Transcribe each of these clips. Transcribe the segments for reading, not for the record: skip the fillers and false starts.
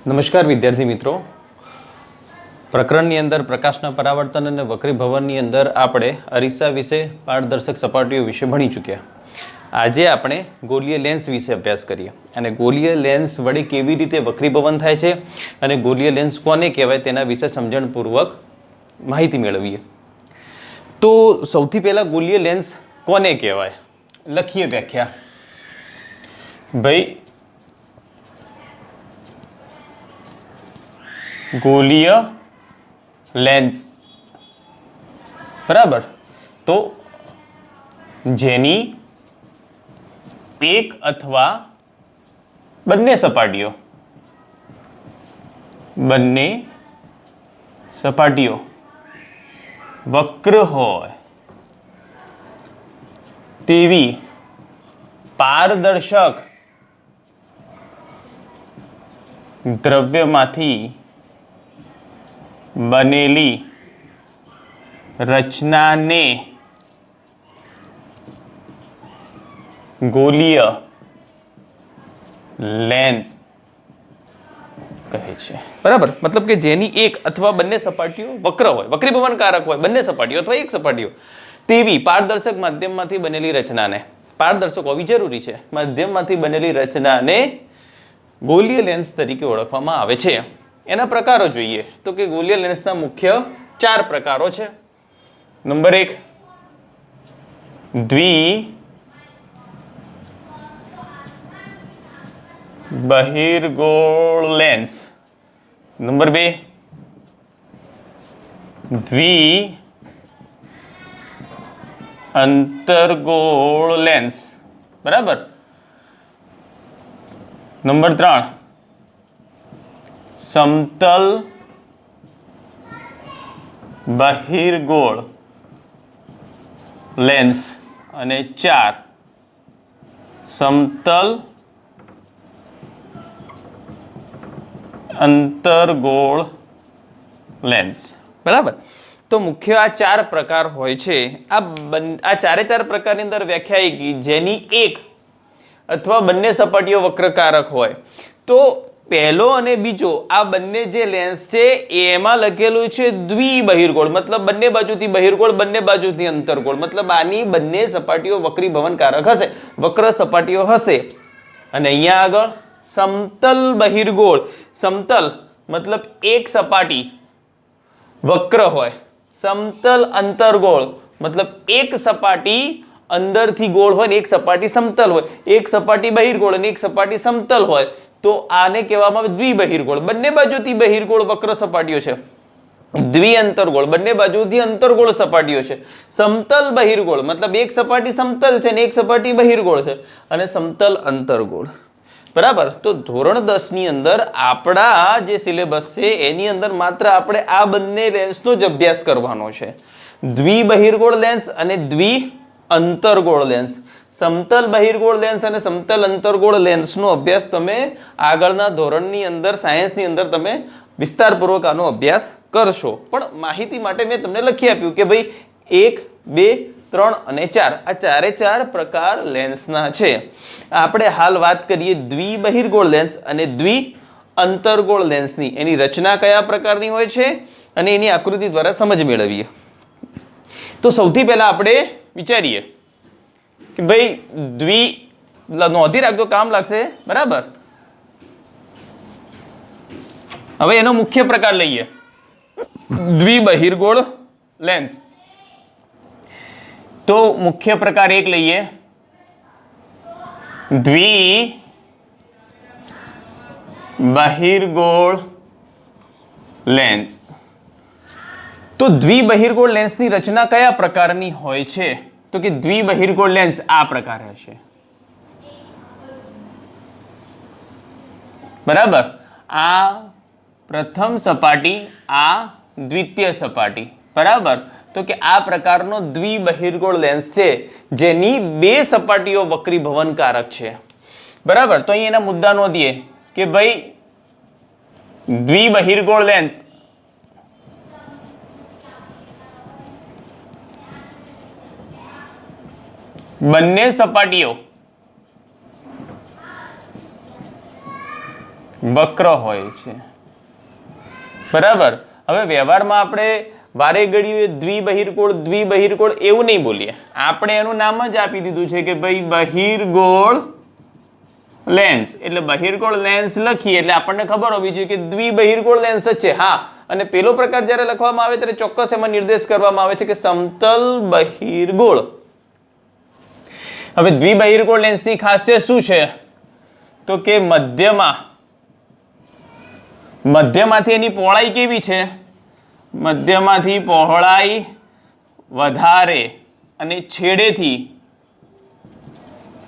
નમસ્કાર વિદ્યાર્થી મિત્રો, પ્રકરણની અંદર પ્રકાશના પરાવર્તન અને વક્રીભવનની અંદર આપણે અરીસા વિશે, પારદર્શક સપાટીઓ વિશે ભણી ચૂક્યા. આજે આપણે ગોલીય લેન્સ વિશે અભ્યાસ કરીએ અને ગોલીય લેન્સ વડે કેવી રીતે વક્રીભવન થાય છે અને ગોલીય લેન્સ કોને કહેવાય તેના વિશે સમજણપૂર્વક માહિતી મેળવીએ. તો સૌથી પહેલા ગોલીય લેન્સ કોને કહેવાય? લખીએ વ્યાખ્યા. ભાઈ, ગોલીય લેન્સ બરાબર, તો જેની એક અથવા બંને સપાટીઓ વક્ર હોય તેવી પારદર્શક દ્રવ્યમાંથી બનેલી રચનાને ગોલીય લેન્સ કહે છે. બરાબર, મતલબ કે જેની એક અથવા બંને સપાટીઓ વક્ર હોય, વક્રીભવનકારક હોય, બંને સપાટીઓ અથવા એક સપાટીઓ તેવી પારદર્શક માધ્યમમાંથી બનેલી રચનાને, પારદર્શક હોવી જરૂરી છે, માધ્યમમાંથી બનેલી રચનાને ગોલીય લેન્સ તરીકે ઓળખવામાં આવે છે. એના પ્રકારો જોઈએ તો કે ગોલીય લેન્સના મુખ્ય 4 પ્રકારો છે. નંબર 1 દ્વિબહિર્ગોળ લેન્સ. નંબર 2 દ્વિઅંતર્ગોળ લેન્સ. બરાબર. નંબર 3 સમતલ બહિર્ગોળ લેન્સ અને 4 સમતલ અંતર્ગોળ લેન્સ. બરાબર, તો મુખ્ય આ 4 પ્રકાર હોય છે. આ ચારે પ્રકારની અંદર વ્યાખ્યા આવી ગઈ. જેની એક અથવા બંને સપાટીઓ વક્રકારક હોય તો પહેલો અને બીજો આ બંને જે લેન્સ છે એમાં લખેલું છે દ્વિબહિર્ગોળ, મતલબ બંને બાજુથી બહિર્ગોળ, બંને બાજુથી અંતર્ગોળ, મતલબ આની બંને સપાટીઓ વક્રીભવનકારક હશે, વક્ર સપાટીઓ હશે. અને અહીંયા આગળ સમતલ બહિર્ગોળ, સમતલ મતલબ એક સપાટી વક્ર હોય, સમતલ અંતર્ગોળ મતલબ એક સપાટી અંદરથી ગોળ હોય ને એક સપાટી સમતલ હોય, એક સપાટી બહિર્ગોળ અને એક સપાટી સમતલ હોય તો આને કહેવામાં આવે દ્વિબહિર્ગોળ. બંને બાજુથી બહિર્ગોળ વક્ર સપાટીઓ છે. દ્વિઅંતર્ગોળ, બંને બાજુથી અંતર્ગોળ સપાટીઓ છે. સમતલ બહિર્ગોળ મતલબ એક સપાટી સમતલ છે ને એક સપાટી બહિર્ગોળ છે, અને સમતલ અંતર્ગોળ. બરાબર, તો ધોરણ 10 ની અંદર આપણા જે સિલેબસ છે એની અંદર માત્ર આપણે આ બંને લેન્સનો જ અભ્યાસ કરવાનો છે. દ્વિબહિર્ગોળ લેન્સ અને દ્વિઅંતર્ગોળ લેન્સ. સમતલ બહિર્ગોળ લેન્સ અને સમતલ અંતર્ગોળ લેન્સનો અભ્યાસ તમે આગળના ધોરણની અંદર, સાયન્સની અંદર તમે વિસ્તારપૂર્વક આનો અભ્યાસ કરશો. પણ માહિતી માટે મેં તમને લખી આપ્યું કે ભાઈ 1, 2, 3 અને 4 આ ચારે પ્રકાર લેન્સના છે. આપણે હાલ વાત કરીએ દ્વિબહિર્ગોળ લેન્સ અને દ્વિઅંતર્ગોળ લેન્સની. એની રચના કયા પ્રકારની હોય છે અને એની આકૃતિ દ્વારા સમજ મેળવીએ. તો સૌથી પહેલા આપણે વિચારીએ કે ભાઈ નોંધી રાખજો, કામ લાગશે. બરાબર, હવે એનો મુખ્ય પ્રકાર લઈએ, દ્વિબહિર્ગોળ લેન્સ. તો મુખ્ય પ્રકાર 1 લઈએ, દ્વિબહિર્ગોળ લેન્સ. તો દ્વિબહિર્ગોળ લેન્સની રચના કયા પ્રકારની હોય છે? તો કે દ્વિબહિર્ગોળ લેન્સ આ પ્રકારે હશે. બરાબર, આ પ્રથમ સપાટી, આ દ્વિતીય સપાટી. બરાબર, તો કે આ પ્રકારનો દ્વિબહિર્ગોળ લેન્સ છે જેની 2 સપાટીઓ વક્રીભવનકારક છે. બરાબર, તો અહીં એના મુદ્દા નોંધીએ કે ભાઈ દ્વિબહિર્ગોળ લેન્સ બંને સપાટીઓ વક્ર હોય છે, બરાબર. હવે વ્યવહારમાં આપણે વારે ઘડીએ દ્વિબહિર્ગોળ એવું નહીં બોલીએ, આપણે એનું નામ જ આપી દીધું છે કે ભાઈ બહિર્ગોળ લેન્સ. એટલે બહિર્ગોળ લેન્સ લખીએ એટલે આપણને ખબર હોવી જોઈએ કે દ્વિબહિર્ગોળ લેન્સ જ છે. હા, અને પેલો પ્રકાર જ્યારે લખવામાં આવે ત્યારે ચોક્કસ એમાં નિર્દેશ કરવામાં આવે છે કે સમતલ બહિર્ગોળ. હવે દ્વિબહિર્ગોળ લેન્સની ખાસિયત શું છે? તો કે મધ્યમાંથી એની પહોળાઈ કેવી છે? મધ્યમાંથી પહોળાઈ વધારે અને છેડેથી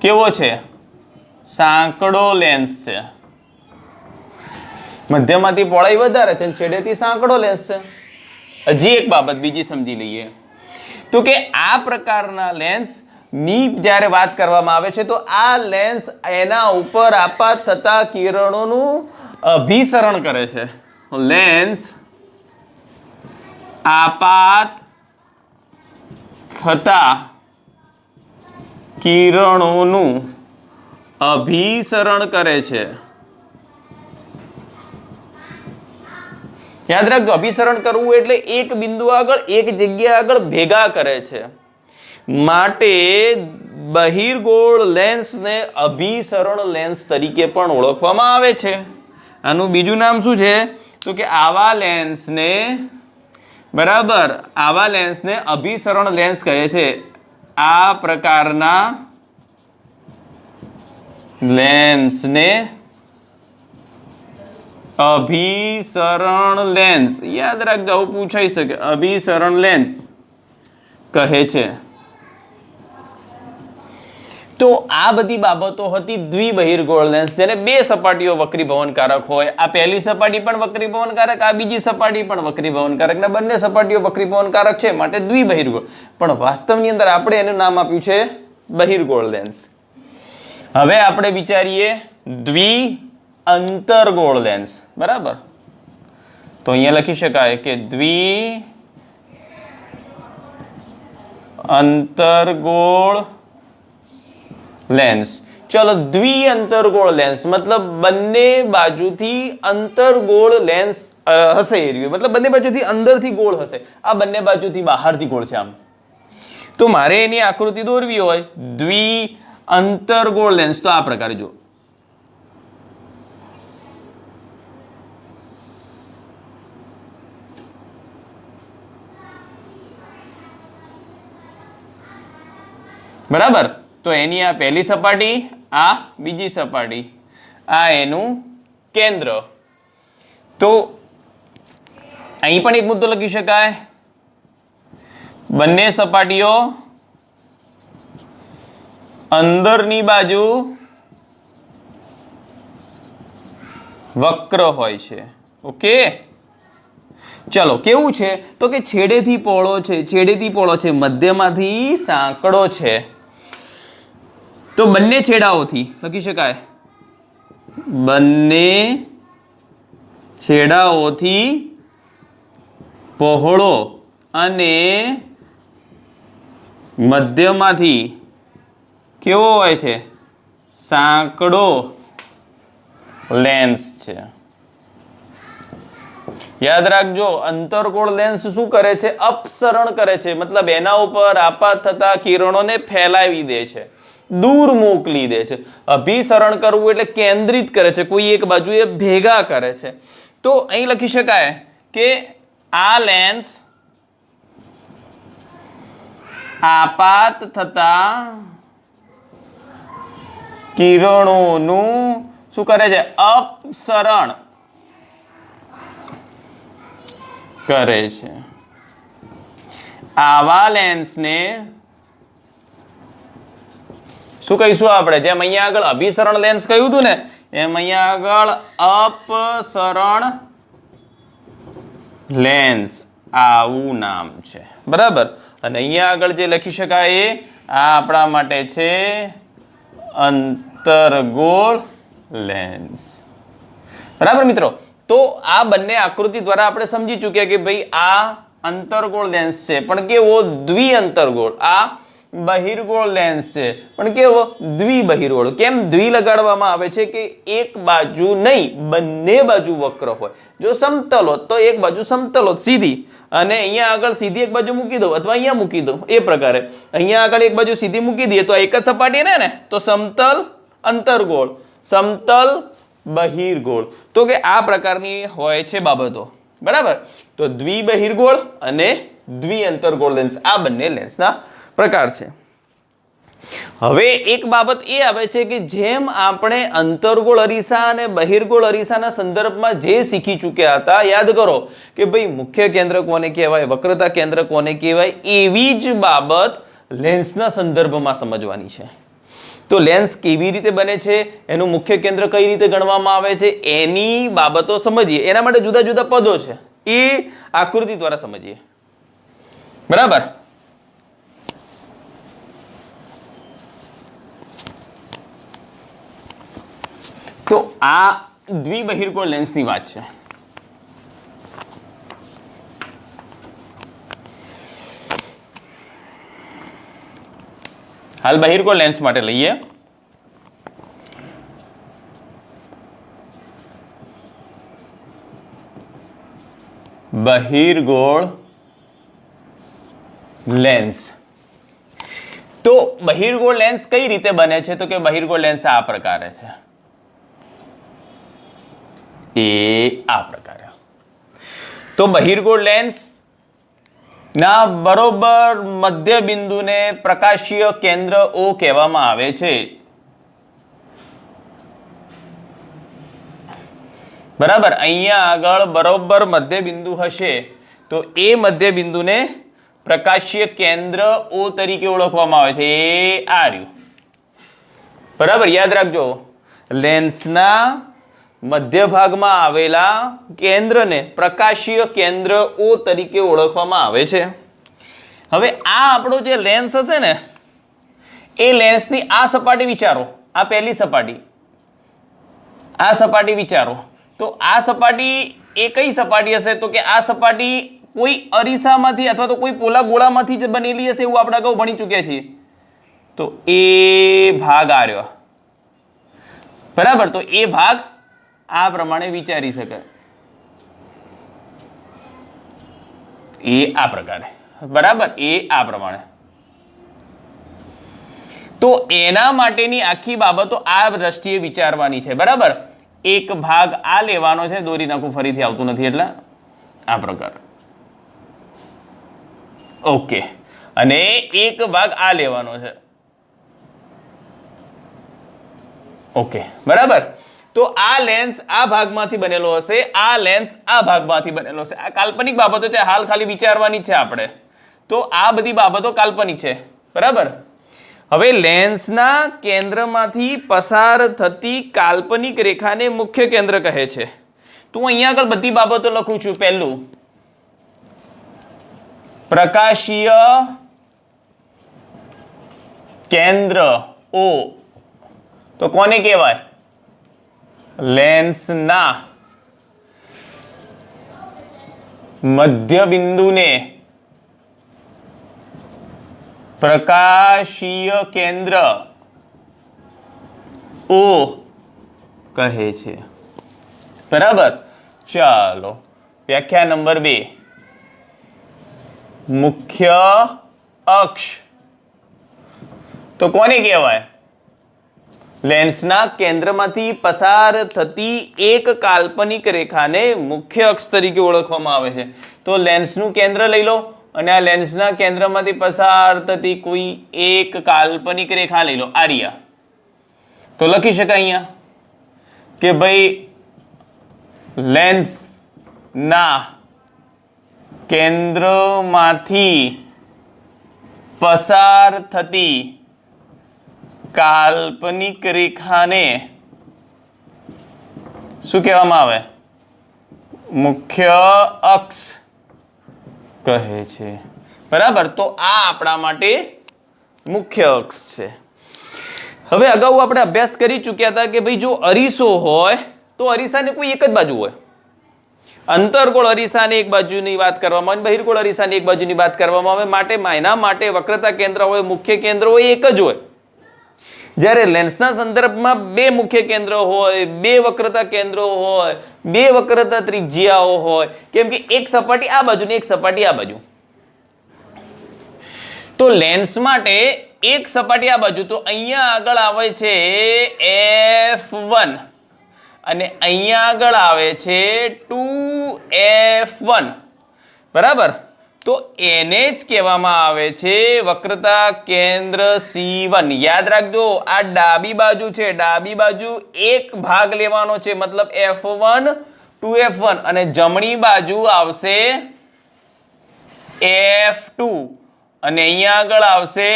કેવો છે? સાંકડો લેન્સ છે. મધ્યમાંથી પહોળાઈ વધારે છે અને છેડેથી સાંકડો લેન્સ છે. હજી એક બાબત બીજી સમજી લઈએ તો કે આ પ્રકારના લેન્સ ની જ્યારે વાત કરવામાં આવે છે તો આ લેન્સ એના ઉપર આપાત થતા કિરણોનું અભિસરણ કરે છે. લેન્સ આપાત થતા કિરણોનું અભિસરણ કરે છે. યાદ રાખજો, અભિસરણ કરવું એટલે એક બિંદુ આગળ એક જગ્યા આગળ ભેગા કરે છે. માટે બહિર્ગોળ લેન્સને અભિસરણ લેન્સ તરીકે પણ ઓળખવામાં આવે છે. આનું બીજું નામ શું છે? તો કે આવા લેન્સને, બરાબર, આવા લેન્સને અભિસરણ લેન્સ કહે છે. આ પ્રકારના લેન્સને અભિસરણ લેન્સ, યાદ રાખજો, આવું પૂછાઈ શકે, અભિસરણ લેન્સ કહે છે. તો આ બધી બાબતો હતી દ્વિબહિર્ગોળ લેન્સ, જેને બે સપાટીઓ વક્રીભવનકારક હોય. આ પહેલી સપાટી પણ વક્રીભવનકારક, આ બીજી સપાટી પણ વક્રીભવનકારક, ને બંને સપાટીઓ વક્રીભવનકારક છે, માટે દ્વિબહિર્ગોળ. પણ વાસ્તવની અંદર આપણે એનું નામ આપ્યું છે બહિર્ગોળ લેન્સ. હવે આપણે વિચારીએ દ્વિઅંતરગોળ લેન્સ, બરાબર. તો અહીંયા લખી શકાય કે દ્વિઅંતરગોળ લેન્સ. ચલો, દ્વિઅંતરગોળ લેન્સ મતલબ બંને બાજુથી અંતરગોળ લેન્સ હશે. મતલબ બંને બાજુથી અંદરથી ગોળ હશે, આ બંને બાજુથી બહારથી ગોળ છે. આમ તો મારે એની આકૃતિ દોરવી હોય દ્વિઅંતરગોળ લેન્સ, તો આ પ્રકારે જો. બરાબર. તો એની આ પહેલી સપાટી, આ બીજી સપાટી, આ એનું કેન્દ્ર. તો અહીં પણ એક મુદ્દો લખી શકાય, બંને સપાટીઓ અંદરની બાજુ વક્ર હોય છે. ઓકે, ચલો, કેવું છે? તો કે છેડેથી પહોળો છે, છેડેથી પહોળો છે, મધ્યમાંથી સાંકડો છે. તો બંને છેડાઓથી લખી શકાય, બંને છેડાઓથી પહોળો અને મધ્યમાંથી કેવો હોય છે? સાંકડો લેન્સ છે. યાદ રાખજો, અંતરગોળ લેન્સ શું કરે છે? અપસરણ કરે છે. મતલબ એના ઉપર આપાત થતા કિરણોને ફેલાવી દે છે, દૂર મોકલી દે છે. અભિસરણ કરવું એટલે કેન્દ્રિત કરે છે, કોઈ એક બાજુએ ભેગા કરે છે. તો અહીં લખી શકાય કે આ લેન્સ આપાત થતા કિરણોનું શું કરે છે? અપસરણ કરે છે. આવા લેન્સને શું કહીશું આપણે? જેમ અહીંયા આગળ અભિસરણ લેન્સ કહ્યું હતું ને, એમ અહીંયા આગળ અપસરણ લેન્સ આવું નામ છે. બરાબર. અને અહીંયા આગળ જે લખી શકાય એ આ આપણા માટે છે અંતરગોળ લેન્સ. બરાબર મિત્રો. તો આ બંને આકૃતિ દ્વારા આપણે સમજી ચૂક્યા કે ભાઈ આ અંતરગોળ લેન્સ છે, પણ કેવો? દ્વિઅંતરગોળ. આ બહિર્ગોળ લેન્સ છે, પણ કેવો દ્વિબહિર્ગોળ. કેમ દ્વિ લગાડવામાં આવે છે કે એક બાજુ નહીં બંને બાજુ વક્ર હોય. જો સમતલ હોત તો એક બાજુ સમતલ હોત સીધી, અને અહીંયા આગળ સીધી એક બાજુ મૂકી દઉં અથવા અહીંયા મૂકી દઉં એ પ્રકારે. અહીંયા આગળ એક બાજુ સીધી મૂકી દઈએ તો એક જ સપાટી ને તો સમતલ અંતર્ગોળ, સમતલ બહિર્ગોળ. તો કે આ પ્રકારની હોય છે બાબતો, બરાબર. તો દ્વિબહિર્ગોળ અને દ્વિઅંતર્ગોળ લેન્સ આ બંને લેન્સના પ્રકાર છે. હવે એક બાબત એ આવે છે કે જેમ આપણે અંતર્ગોળ અરીસા અને બહિર્ગોળ અરીસાના સંદર્ભમાં જે શીખી ચૂક્યા હતા, યાદ કરો કે ભાઈ મુખ્ય કેન્દ્ર કોને કહેવાય, વક્રતા કેન્દ્ર કોને કહેવાય, એવી જ બાબત લેન્સના સંદર્ભમાં સમજવાની છે. તો લેન્સ કેવી રીતે બને છે, એનું મુખ્ય કેન્દ્ર કઈ રીતે ગણવામાં આવે છે, એની બાબતો સમજીએ. એના માટે જુદા જુદા પદો છે, એ આકૃતિ દ્વારા સમજીએ, બરાબર. તો આ દ્વિબહિર્ગોળ લેન્સની વાત છે. હાલ બહિર્ગોળ લેન્સ માટે લઈએ. બહિર્ગોળ લેન્સ. તો બહિર્ગોળ લેન્સ કઈ રીતે બને છે, તો કે બહિર્ગોળ લેન્સ આ પ્રકારે છે, એ આ પ્રકારે. તો બહિર્ગોળ લેન્સ ના બરોબર મધ્ય બિંદુને પ્રકાશીય કેન્દ્ર O કહેવામાં આવે છે, બરાબર. અહીંયા આગળ બરોબર મધ્ય બિંદુ હશે તો એ મધ્ય બિંદુને પ્રકાશીય કેન્દ્ર O તરીકે ઓળખવામાં આવે છે, એ આ રહ્યું, બરાબર. યાદ રાખજો, લેન્સના મધ્ય ભાગમાં આવેલા કેન્દ્રને પ્રકાશીય કેન્દ્ર O તરીકે ઓળખવામાં આવે છે. હવે આ આપણો જે લેન્સ હશે ને, એ લેન્સની આ સપાટી વિચારો, આ પહેલી સપાટી, આ સપાટી વિચારો. તો આ સપાટી એ કઈ સપાટી હશે, તો કે આ સપાટી કોઈ અરીસામાંથી અથવા તો કોઈ પોલા ગોળામાંથી જ બનેલી હશે, એવું આપણે અગાઉ ભણી ચૂક્યા છીએ. તો એ ભાગ આ રહ્યો, બરાબર. તો એ ભાગ આ પ્રમાણે વિચારી શકાય, એ આ પ્રકારે, બરાબર, એ આ પ્રમાણે. તો એના માટેની આખી બાબતો આ દ્રષ્ટિએ વિચારવાની છે, બરાબર. એક ભાગ આ લેવાનો છે, દોરી નાખું, ફરીથી આવતું નથી એટલે આ પ્રકાર, ઓકે. અને એક ભાગ આ લેવાનો છે, ઓકે, બરાબર. તો આ લેન્સ આ ભાગમાંથી બનેલો હશે, આ લેન્સ આ ભાગમાંથી બનેલો હશે. આ કાલ્પનિક બાબતો છે, હાલ ખાલી વિચારવાની છે આપણે. તો આ બધી બાબતો કાલ્પનિક છે, બરાબર. હવે લેન્સના કેન્દ્રમાંથી પસાર થતી કાલ્પનિક રેખાને મુખ્ય કેન્દ્ર કહે છે. તો હું અહીંયા આગળ બધી બાબતો લખું છું. પહેલું, પ્રકાશીય કેન્દ્ર O તો કોને કહેવાય, લેન્સના મધ્ય બિંદુને પ્રકાશીય કેન્દ્ર O કહે છે, બરાબર. ચાલો વ્યાખ્યા નંબર 2, મુખ્ય અક્ષ તો કોને કહેવાય, લેન્સના કેન્દ્રમાંથી પસાર થતી એક કાલ્પનિક રેખાને મુખ્ય અક્ષ તરીકે ઓળખવામાં આવે છે. તો લેન્સનું કેન્દ્ર લઈ લો અને આ લેન્સના કેન્દ્રમાંથી પસાર થતી કોઈ એક કાલ્પનિક રેખા લઈ લો, આરિયા. તો લખી શકાય અહીંયા કે ભાઈ લેન્સના કેન્દ્રમાંથી પસાર થતી કાલ્પનિક રેખાને શું કહેવામાં આવે, મુખ્ય અક્ષ કહે છે, બરાબર. તો આ આપણા માટે મુખ્ય અક્ષ છે. હવે અગાઉ આપણે અભ્યાસ કરી ચૂક્યા હતા કે ભાઈ જો અરીસો હોય તો અરીસાને કોઈ એક જ બાજુ હોય, અંતરગોળ અરીસાની એક બાજુની વાત કરવામાં આવે, બહિર્ગોળ અરીસાની એક બાજુની વાત કરવામાં આવે, માટે એના માટે વક્રતા કેન્દ્ર હોય, મુખ્ય કેન્દ્ર હોય એક જ હોય. જ્યારે લેન્સના સંદર્ભમાં બે મુખ્ય કેન્દ્ર હોય, બે વક્રતા કેન્દ્રો હોય, બે વક્રતા ત્રિજ્યાઓ હોય, કેમ કે એક સપાટી આ બાજુ ને એક સપાટી આ બાજુ. તો લેન્સ માટે એક સપાટી આ બાજુ, તો અહીંયા આગળ આવે છે F1 અને અહીંયા આગળ આવે છે 2F1, બરાબર. તો એને જ કહેવામાં આવે છે વક્રતા કેન્દ્ર C1. યાદ રાખજો, આ ડાબી બાજુ છે, ડાબી બાજુ એક ભાગ લેવાનો છે, મતલબ F1 2F1, અને જમણી બાજુ આવશે F2 અને અહીંયા આગળ આવશે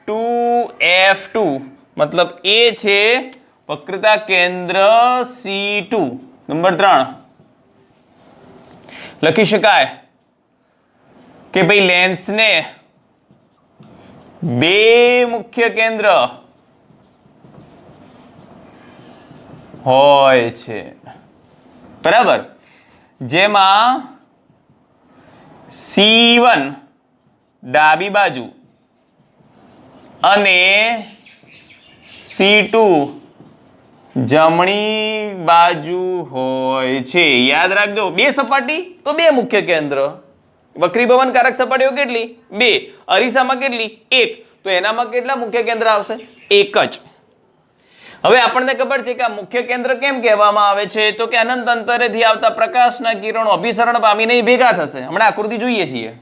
2F2, મતલબ એ છે વક્રતા કેન્દ્ર C2. નંબર 3 લખી શકાય કે ભાઈ લેન્સને બે મુખ્ય કેન્દ્ર હોય છે, બરાબર, જેમાં C1 ડાબી બાજુ અને C2 જમણી બાજુ હોય છે. યાદ રાખજો, બે સપાટી તો બે મુખ્ય કેન્દ્ર. વક્રીભવનકારક સપાટીઓ કેટલી? બે. અરીસામાં કેટલી? એક. તો એનામાં કેટલા મુખ્ય કેન્દ્ર આવશે? એક જ. હવે આપણને ખબર છે કે આ મુખ્ય કેન્દ્ર કેમ કહેવામાં આવે છે, તો કે અનંત અંતરેથી આવતા પ્રકાશના કિરણો અભિસરણ પામીને ભેગા થશે. હમણાં આકૃતિ જોઈએ છીએ.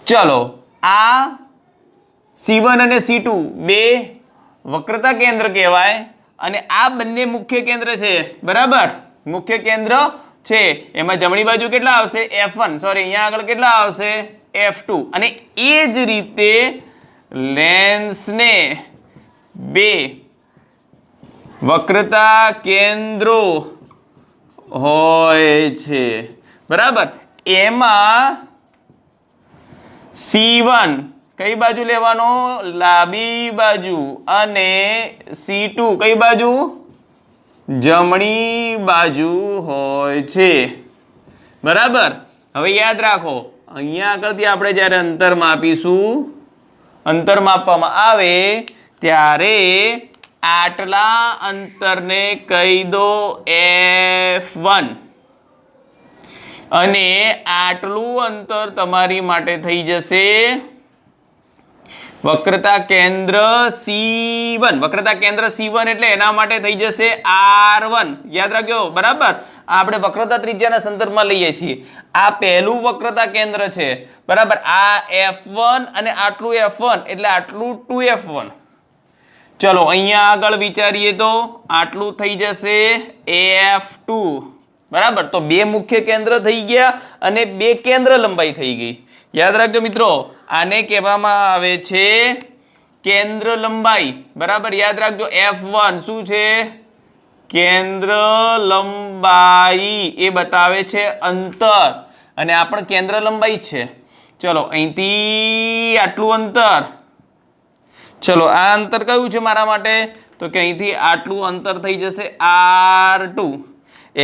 ચલો, આ C1 અને C2 બે વક્રતા કેન્દ્ર કહેવાય, અને આ બંને મુખ્ય કેન્દ્ર છે, બરાબર. મુખ્ય કેન્દ્ર છે, એમાં જમણી બાજુ કેટલા આવશે? F1, સોરી, અહીંયા આગળ કેટલા આવશે? F2. અને એ જ રીતે લેન્સને બે વક્રતા કેન્દ્રો હોય છે, બરાબર. એમાં C1 કઈ બાજુ લેવાનો? ડાબી બાજુ, અને C2 કઈ બાજુ? જમણી બાજુ હોય છે, બરાબર. હવે યાદ રાખો, અહીંયા આગળથી આપણે જ્યારે અંતર માપીશું, અંતર માપવામાં આવે ત્યારે આટલા અંતરને કહી દો F1, અને આટલું અંતર તમારી માટે થઈ જશે વક્રતા કેન્દ્ર C1. વક્રતા કેન્દ્ર C1 એટલે એના માટે થઈ જશે R1. યાદ રાખજો, બરાબર. આપણે વક્રતા ત્રિજ્યાના સંદર્ભમાં લઈએ છીએ. આ પહેલું વક્રતા કેન્દ્ર છે, બરાબર. આ F1 અને આટલું F1 એટલે આટલું 2F1. ચલો, અહીંયા આગળ વિચારીએ તો આટલું થઈ જશે F2, બરાબર. તો બે મુખ્ય કેન્દ્ર થઈ ગયા અને બે કેન્દ્ર લંબાઈ થઈ ગઈ. યાદ રાખજો મિત્રો, આને કહેવામાં આવે છે કેન્દ્ર લંબાઈ, બરાબર. યાદ રાખજો, F1 શું છે? કેન્દ્ર લંબાઈ. એ બતાવે છે અંતર, અને આ પણ કેન્દ્ર લંબાઈ છે. ચલો, અહીંથી આટલું અંતર, ચલો આ અંતર કયું છે મારા માટે? તો કે અહીંથી આટલું અંતર થઈ જશે R2.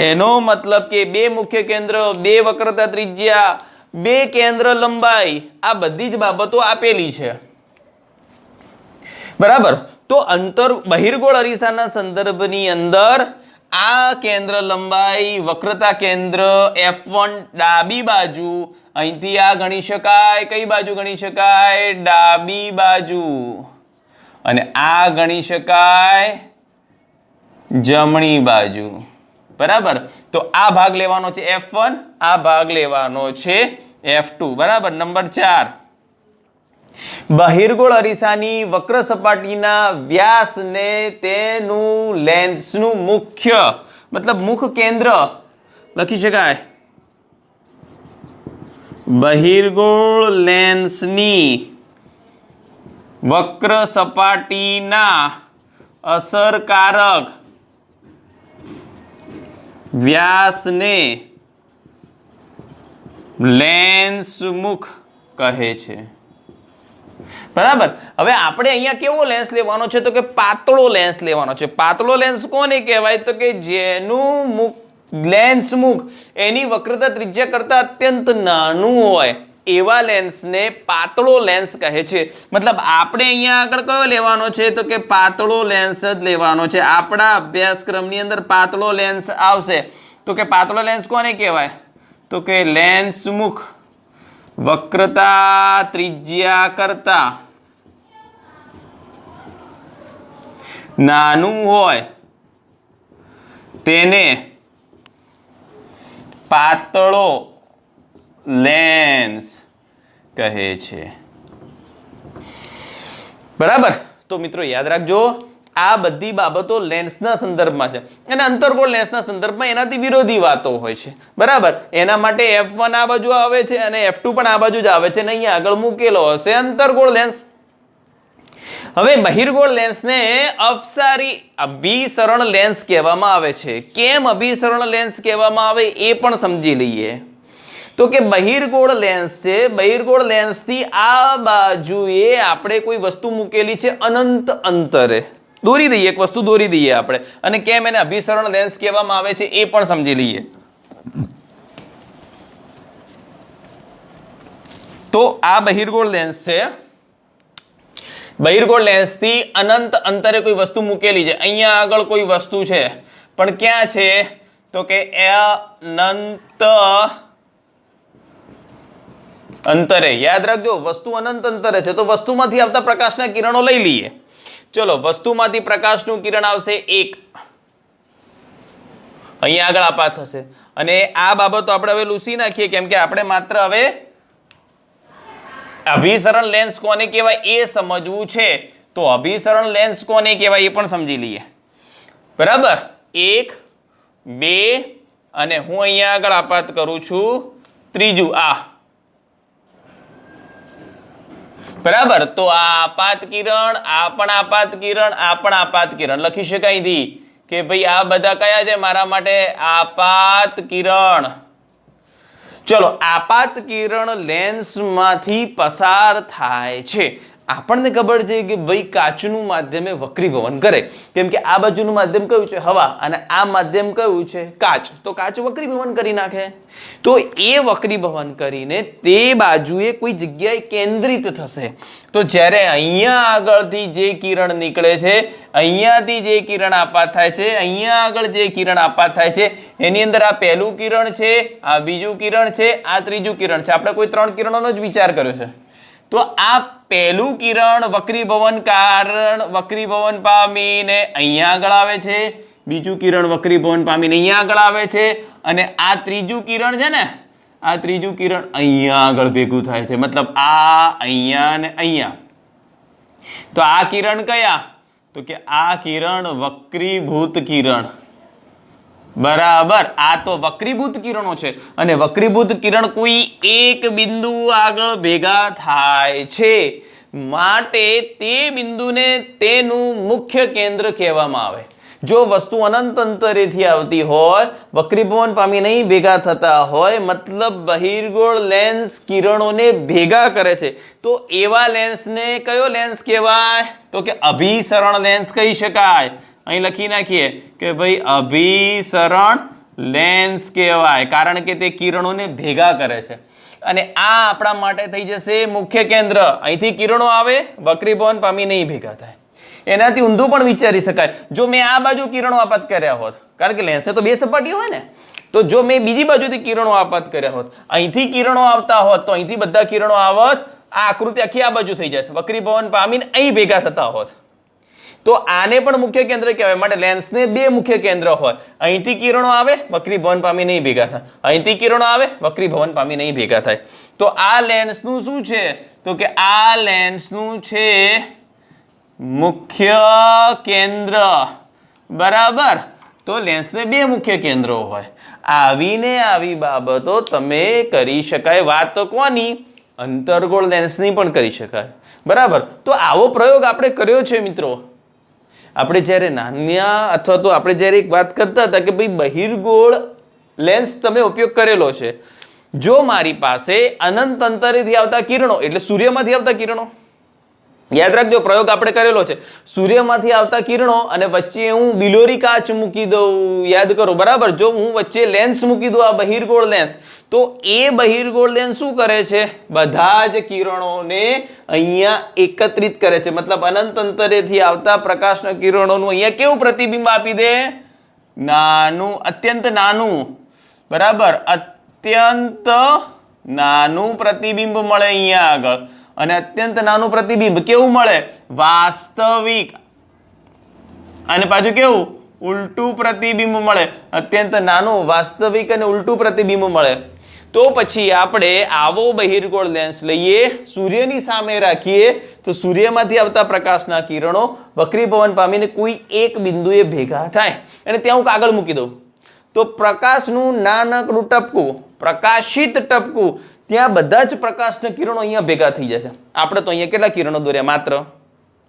એનો મતલબ કે બે મુખ્ય કેન્દ્ર, બે વક્રતા ત્રિજ્યા, બે કેન્દ્ર લંબાઈ, આ બધી જ બાબતો આપેલી છે, બરાબર. તો અંતર બહિર્ગોળ અરીસાના સંદર્ભની અંદર આ કેન્દ્ર લંબાઈ, વક્રતા કેન્દ્ર F1 ડાબી બાજુ, અહીંથી આ ગણી શકાય. કઈ બાજુ ગણી શકાય? ડાબી બાજુ. અને આ ગણી શકાય જમણી બાજુ, બરાબર. તો આ ભાગ લેવાનો છે F1, આ ભાગ લેવાનો છે F2, બરાબર. નંબર 4, બહિર્ગોળ અરીસાની વક્ર સપાટીના વ્યાસને તેનું લેન્સનું મુખ્ય મતલબ મુખ કેન્દ્ર લખી શકાય. બહિર્ગોળ લેન્સની વક્ર સપાટીના અસરકારક વ્યાસને લેન્સ મુખ કહે છે, બરાબર. હવે આપણે અહીંયા કેવો લેન્સ લેવાનો છે? તો કે પાતળો લેન્સ લેવાનો છે. પાતળો લેન્સ કોને કહેવાય? તો કે જેનું લેન્સ મુખ એની વક્રતા ત્રિજ્યા કરતા અત્યંત નાનું હોય એવા લેન્સને પાતળો લેન્સ કહે છે. મતલબ આપણે અહીંયા આગળ કયો લેવાનો છે તો કે પાતળો લેન્સ જ લેવાનો છે. આપણા અભ્યાસક્રમની અંદર પાતળો લેન્સ આવશે. તો કે પાતળો લેન્સ કોને કહેવાય તો કે લેન્સ મુખ વક્રતા ત્રિજ્યા કરતા નાનું હોય તેને પાતળો લેન્સ કહે છે. બરાબર. તો મિત્રો યાદ રાખજો આ બધી બાબતો લેન્સના સંદર્ભમાં છે અને અંતર્ગોળ લેન્સના સંદર્ભમાં એનાથી વિરોધી વાતો હોય છે. બરાબર. એના માટે F1 આ બાજુ આવે છે અને F2 પણ આ બાજુ જ આવે છે અને અહીંયા આગળ મૂકેલો હશે અંતર્ગોળ લેન્સ. હવે બહિર્ગોળ લેન્સને અભિસરણ લેન્સ કહેવામાં આવે છે. કેમ અભિસરણ લેન્સ કહેવામાં આવે એ પણ સમજી લઈએ. તો કે બહિર્ગોળ લેન્સ છે, બહિર્ગોળ લેન્સથી આ બાજુએ આપણે કોઈ વસ્તુ મૂકેલી છે અનંત અંતરે, દોરી દઈએ, એક વસ્તુ દોરી દઈએ આપણે, અને કેમ એને અભિસરણ લેન્સ કહેવામાં આવે છે એ પણ સમજી લઈએ. તો આ બહિર્ગોળ લેન્સ છે. બહિર્ગોળ લેન્સથી અનંત અંતરે કોઈ વસ્તુ મૂકેલી છે. અહીંયા આગળ કોઈ વસ્તુ છે પણ ક્યાં છે તો કે અનંત અંતરે. યાદ રાખજો વસ્તુ અનંત અંતરે છે તો વસ્તુમાંથી આવતા પ્રકાશના કિરણો લઈ લઈએ. ચલો, વસ્તુમાંથી પ્રકાશનું કિરણ આવશે 1, અહીંયા આગળ આપાત થશે અને આ બાબતો આપણે હવે લૂસી નાખીએ કેમ કે આપણે માત્ર હવે અભિસરણ લેન્સ કોને કહેવાય એ સમજવું છે. તો અભિસરણ લેન્સ કોને કહેવાય એ પણ સમજી લઈએ. બરાબર. 1, 2 અને હું અહીંયા આગળ આપાત કરું છું ત્રીજું આ. બરાબર. તો આ આપાત કિરણ, આ પણ આપાત કિરણ, આ પણ આપાત કિરણ લખી શકાય અહીંથી કે ભાઈ આ બધા કયા છે મારા માટે આપાત કિરણ. ચલો, આપાત કિરણ લેન્સમાંથી પસાર થાય છે. આપણને ખબર છે કે ભાઈ કાચનું માધ્યમ એ વક્રીભવન કરે કેમ કે આ બાજુનું માધ્યમ કયું છે હવા અને આ માધ્યમ કયું છે કાચ. તો કાચ વક્રીભવન કરી નાખે. તો એ વક્રીભવન કરીને તે બાજુએ કોઈ જગ્યાએ કેન્દ્રિત થશે. તો જ્યારે અહીંયા આગળથી જે કિરણ નીકળે છે, અહીંયાથી જે કિરણ આપાત થાય છે, અહીંયા આગળ જે કિરણ આપાત થાય છે એની અંદર આ પહેલું કિરણ છે, આ બીજું કિરણ છે, આ ત્રીજું કિરણ છે. આપણે કોઈ 3 કિરણોનો જ વિચાર કર્યો છે. તો આ પહેલું કિરણ વક્રીભવન પામીને અહીંયા આગળ આવે છે, બીજું કિરણ વક્રીભવન પામીને અહીંયા આગળ આવે છે અને આ ત્રીજું કિરણ છે ને, આ ત્રીજું કિરણ અહીંયા આગળ ભેગું થાય છે. મતલબ આ અહીંયા અને અહીંયા. તો આ કિરણ કયા તો કે આ કિરણ વક્રીભૂત કિરણ. બરાબર. આ તો વક્રીભૂત કિરણો છે અને વક્રીભૂત કિરણ કોઈ એક બિંદુ આગળ ભેગા થાય છે માટે તે બિંદુને તેનું મુખ્ય કેન્દ્ર કહેવામાં આવે. જો વસ્તુ અનંત અંતરેથી આવતી હોય, વક્રીભવન પામી નહીં ભેગા થતા હોય, મતલબ બહિર્ગોળ લેન્સ કિરણોને ભેગા કરે છે, તો એવા લેન્સને કયો લેન્સ કહેવાય તો કે અભિસરણ લેન્સ કહી શકાય. અહીં લખી નાખીએ કે ભાઈ અભિસરણ લેન્સ કહેવાય કારણ કે તે કિરણોને ભેગા કરે છે. અને આ આપણા માટે થઈ જશે મુખ્ય કેન્દ્ર. અહીંથી કિરણો આવે, વક્રીભવન પામી નહીં ભેગા થાય. એનાથી ઊંધું પણ વિચારી શકાય. જો મેં આ બાજુ કિરણો આપાત કર્યા હોત, કારણ કે લેન્સને તો 2 સપાટીઓ હોય ને, તો જો મેં બીજી બાજુથી કિરણો આપાત કર્યા હોત, અહીંથી કિરણો આવતા હોત તો અહીંથી બધા કિરણો આવત, આ આકૃતિ આખી આ બાજુ થઈ જાય, વક્રીભવન પામીને અહીં ભેગા થતા હોત. તો આને પણ મુખ્ય કેન્દ્ર કહેવાય. માટે લેન્સને 2 મુખ્ય કેન્દ્ર હોય. અહીંથી કિરણો આવે, વક્રીભવન પામી નહીં ભેગા થાય, અહીંથી કિરણો આવે, વક્રીભવન પામી નહીં ભેગા થાય. તો આ લેન્સનું શું છે તો કે આ લેન્સનું છે મુખ્ય કેન્દ્ર. બરાબર. તો લેન્સને 2 મુખ્ય કેન્દ્રો હોય. આવીને આવી બાબતો તમે કરી શકાય. વાત તો કોની? અંતર્ગોળ લેન્સની પણ કરી શકાય. બરાબર. તો આવો પ્રયોગ આપણે કર્યો છે મિત્રો. આપણે જ્યારે નાના અથવા તો આપણે જ્યારે એક વાત કરતા હતા કે ભાઈ બહિર્ગોળ લેન્સ તમે ઉપયોગ કરેલો છે. જો મારી પાસે અનંત અંતરેથી આવતા કિરણો એટલે સૂર્યમાંથી આવતા કિરણો, યાદ રાખજો પ્રયોગ આપણે કરેલો છે સૂર્યમાંથી આવતા કિરણો અને વચ્ચે હું બિલોરી કાચ મૂકી દઉં યાદ કરો બરાબર જો હું વચ્ચે લેન્સ મૂકી દઉં આ બહિર્ગોળ લેન્સ તો એ બહિર્ગોળ લેન્સ શું કરે છે બધા જ કિરણોને અહીંયા એકત્રિત કરે છે મતલબ અનંત અંતરેથી આવતા પ્રકાશના કિરણોનું અહીંયા કેવું પ્રતિબિંબ આપી દે નાનું અત્યંત નાનું બરાબર અત્યંત નાનું પ્રતિબિંબ મળે અહીંયા આગળ અને અત્યંત નાનું પ્રતિબિંબ કેવું મળે વાસ્તવિક અને પાછું કેવું ઉલટું પ્રતિબિંબ મળે અત્યંત નાનું વાસ્તવિક અને ઉલટું પ્રતિબિંબ મળે તો પછી આપણે આવો બહિર્ગોળ લેન્સ લઈએ સૂર્યની સામે રાખીએ તો સૂર્યમાંથી આવતા પ્રકાશના કિરણો વક્રીભવન પામીને કોઈ એક બિંદુએ ભેગા થાય અને ત્યાં હું કાગળ મૂકી દઉં તો પ્રકાશનું નાનકડું ટપકું પ્રકાશિત ટપકું ત્યાં બધા જ પ્રકાશના કિરણો અહીંયા ભેગા થઈ જશે આપણે તો અહીંયા કેટલા કિરણો દોર્યા માત્ર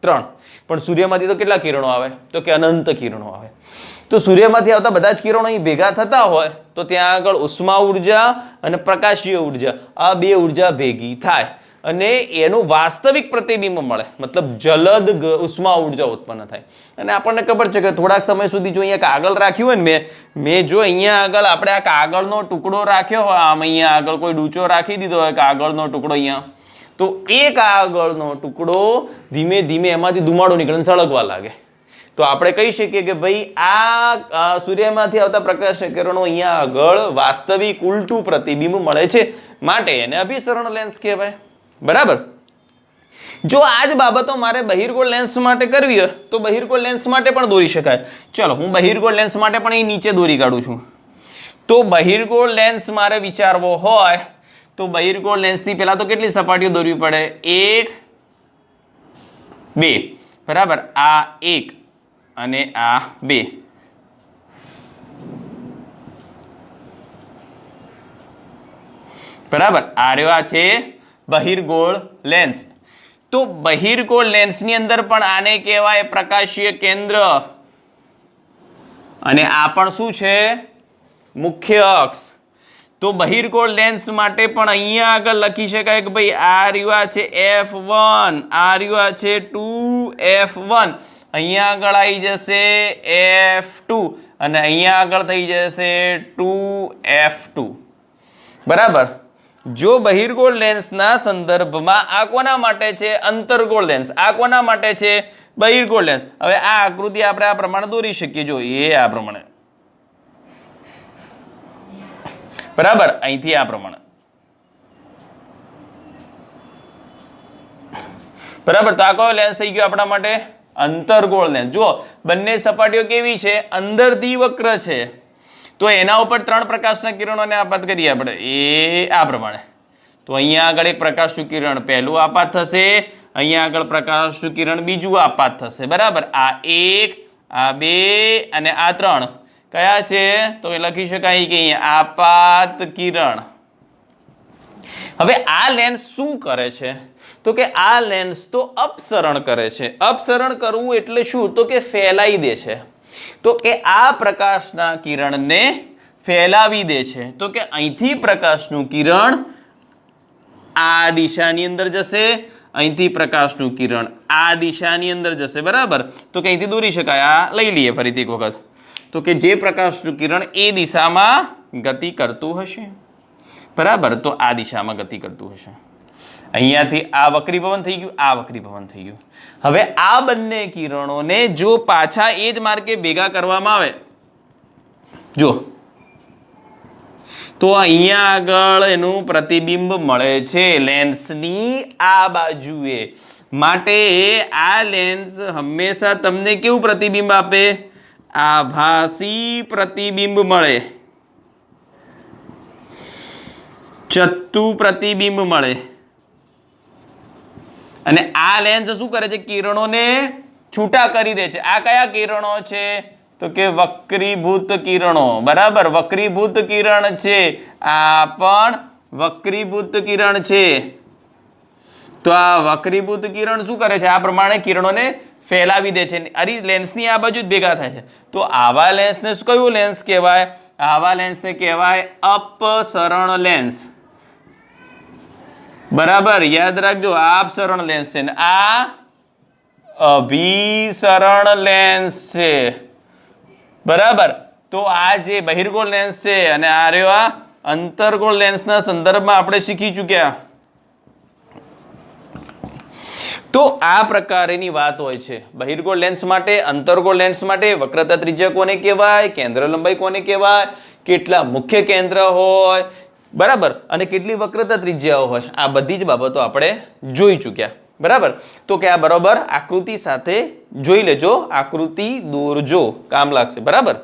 3 પણ સૂર્યમાંથી તો કેટલા કિરણો આવે તો કે અનંત કિરણો આવે તો સૂર્યમાંથી આવતા બધા જ કિરણો અહીં ભેગા થતા હોય તો ત્યાં આગળ ઉષ્મા ઉર્જા અને પ્રકાશીય ઉર્જા આ બે ઉર્જા ભેગી થાય અને એનું વાસ્તવિક પ્રતિબિંબ મળે મતલબ જલદ ઉષ્મા ઉર્જા ઉત્પન્ન થાય અને આપણને ખબર છે કે થોડાક સમય સુધી જો અહીંયા કાગળ રાખ્યું હોય ને મેં જો અહીંયા આગળ આપણે આ કાગળનો ટુકડો રાખ્યો હોય આમ અહીંયા આગળ કોઈ ડૂચો રાખી દીધો હોય કાગળનો ટુકડો અહીંયા તો એ કાગળનો ટુકડો ધીમે ધીમે એમાંથી ધુમાડો નીકળે સળગવા લાગે તો આપણે કહી શકીએ કે ભાઈ આ સૂર્યમાંથી આવતા પ્રકાશના કિરણો અહીંયા આગળ વાસ્તવિક ઉલટું પ્રતિબિંબ મળે છે માટે એને અભિસરણ લેન્સ કહેવાય બરાબર જો આ જ બાબતો મારે બહિર્ગોળ લેન્સ માટે કરવી હોય તો બહિર્ગોળ લેન્સ માટે પણ દોરી શકાય ચલો હું બહિર્ગોળ લેન્સ માટે પણ અહીં નીચે દોરી કાઢું છું તો બહિર્ગોળ લેન્સ મારે વિચારવો હોય તો બહિર્ગોળ લેન્સની પહેલા તો કેટલી સપાટીઓ દોરવી પડે 1 2 બરાબર આ 1 અને આ 2 બરાબર આ રહ્યો છે બહિર્ગોળ લેન્સ તો બહિર્ગોળ લેન્સની અંદર પણ આને કહેવાય પ્રકાશીય કેન્દ્ર અને આ પણ શું છે મુખ્ય અક્ષ તો બહિર્ગોળ લેન્સ માટે પણ અહીંયા આગળ લખી શકાય કે ભાઈ આ રહ્યો છે f1 આ રહ્યો છે 2f1 અહીંયા આગળ આવી જશે f2 અને અહીંયા આગળ થઈ જશે 2f2 બરાબર જો બહિર્ગોળ લેન્સના સંદર્ભમાં આ કોના માટે છે અંતર્ગોળ લેન્સ આ કોના માટે છે બહિર્ગોળ લેન્સ હવે આ આકૃતિ આપણે આ પ્રમાણે દોરી શકીએ જો એ આ પ્રમાણે બરાબર અહીંથી આ પ્રમાણે બરાબર તો આ કયો લેન્સ થઈ ગયો આપણા માટે અંતર્ગોળ લેન્સ જુઓ બંને સપાટીઓ કેવી છે અંદરથી વક્ર છે તો એના ઉપર 3 પ્રકાશના કિરણોને આપાત કરીએ આપણે એ આ પ્રમાણે તો અહીંયા આગળ એક પ્રકાશનું કિરણ પહેલું આપાત થશે અહીંયા આગળ પ્રકાશનું કિરણ બીજું આપાત થશે બરાબર આ 1 આ 2 અને આ 3 કયા છે તો એ લખી શકાય કે અહીંયા આપાત કિરણ હવે આ લેન્સ શું કરે છે તો કે આ લેન્સ તો અપસરણ કરે છે અપસરણ કરવું એટલે શું તો કે ફેલાઈ દે છે તો કે આ પ્રકાશના કિરણને ફેલાવી દે છે તો કે અહીંથી પ્રકાશનું કિરણ આ દિશાની અંદર જશે અહીંથી પ્રકાશનું કિરણ આ દિશાની અંદર જશે બરાબર તો કે અહીંથી દોરી શકાય આ લઈ લઈએ ફરીથી એક વખત તો કે જે પ્રકાશનું કિરણ એ દિશામાં ગતિ કરતું હશે બરાબર તો આ દિશામાં ગતિ કરતું હશે અહીંયાથી આ વક્રીભવન થઈ ગયું આ વક્રીભવન થઈ ગયું હવે આ બંને કિરણોને જો પાછા એ જ માર્ગે ભેગા કરવામાં આવે જો તો અહીંયા આગળ એનું પ્રતિબિંબ મળે છે લેન્સની આ બાજુએ માટે આ લેન્સ હંમેશા તમને કેવું પ્રતિબિંબ આપે આભાસી પ્રતિબિંબ મળે ચત્તુ પ્રતિબિંબ મળે અને આ લેન્સ શું કરે છે કિરણોને છૂટા કરી દે છે આ કયા કિરણો છે તો કે વક્રીભૂત કિરણો બરાબર વક્રીભૂત કિરણ છે આ પણ વક્રીભૂત કિરણ છે તો આ વક્રીભૂત કિરણ શું કરે છે આ પ્રમાણે કિરણોને ફેલાવી દે છે અરે લેન્સની આ બાજુ જ ભેગા થાય છે તો આવા લેન્સને કયું લેન્સ કહેવાય આવા લેન્સને કહેવાય અપસરણ લેન્સ બરાબર યાદ રાખજો આ અપસરણ લેન્સ છે ને આ અભિસરણ લેન્સ છે, બરાબર. તો આ જે બહિર્ગોળ લેન્સ છે અને આ રહ્યો આ અંતર્ગોળ લેન્સના સંદર્ભમાં આપણે શીખી ચૂક્યા. તો આ પ્રકારની વાત હોય છે. બહિર્ગોળ લેન્સ માટે, અંતર્ગોળ લેન્સ માટે વક્રતા ત્રિજ્યા કોને કહેવાય, કેન્દ્ર લંબાઈ કોને કહેવાય, કેટલા મુખ્ય કેન્દ્ર હોય, બરાબર, અને કેટલી વક્રતા ત્રિજ્યાઓ હોય, આ બધી જ બાબતો આપણે જોઈ ચૂક્યા, બરાબર. તો કે આ બરોબર આકૃતિ સાથે જોઈ લેજો, આકૃતિ દોરજો, કામ લાગશે, બરાબર.